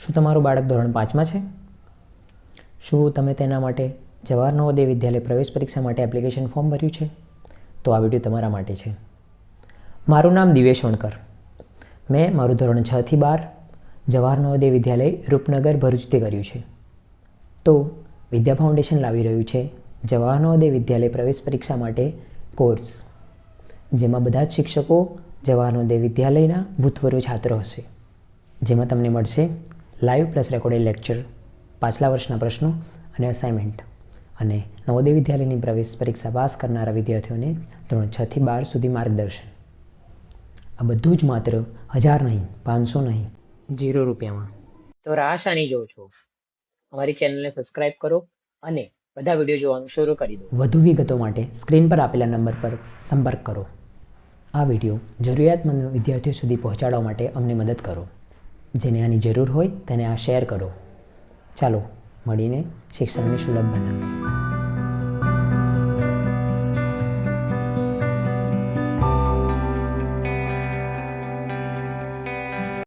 શું તમારું બાળક ધોરણ 5માં છે? શું તમે તેના માટે જવાહર નવોદય વિદ્યાલય પ્રવેશ પરીક્ષા માટે એપ્લિકેશન ફોર્મ ભર્યું છે? તો આ વિડીયો તમારા માટે છે. મારું નામ દિવેશ વણકર. મેં મારું ધોરણ 6 થી 12 જવાહર નવોદય વિદ્યાલય રૂપનગર ભરૂચથી કર્યું છે. તો વિદ્યા ફાઉન્ડેશન લાવી રહ્યું છે જવાહર નવોદય વિદ્યાલય પ્રવેશ પરીક્ષા માટે કોર્સ, જેમાં બધા જ શિક્ષકો જવાહર નવોદય વિદ્યાલયના ભૂતપૂર્વ છાત્રો હશે. જેમાં તમને મળશે લાઈવ પ્લસ રેકોર્ડેડ લેક્ચર, પાછલા વર્ષના પ્રશ્નો અને અસાઇનમેન્ટ, અને નવોદય વિદ્યાલયની પ્રવેશ પરીક્ષા પાસ કરનારા વિદ્યાર્થીઓને ધોરણ 6 થી 12 સુધી માર્ગદર્શન. આ બધું જ માત્ર 1000 નહીં, 500 નહીં, 0 રૂપિયામાં. તો રાહ શાની જોવો છો? અમારી ચેનલને સબસ્ક્રાઇબ કરો અને બધા વિડીયો જોવાનું શરૂ કરી દો. વધુ વિગતો માટે સ્ક્રીન પર આપેલા નંબર પર સંપર્ક કરો. આ વિડીયો જરૂરિયાતમંદ વિદ્યાર્થીઓ સુધી પહોંચાડવા માટે અમને મદદ કરો. જેને આની જરૂર હોય તેને આ શેર કરો. ચાલો મળીને શિક્ષણને સુલભ બનાવીએ.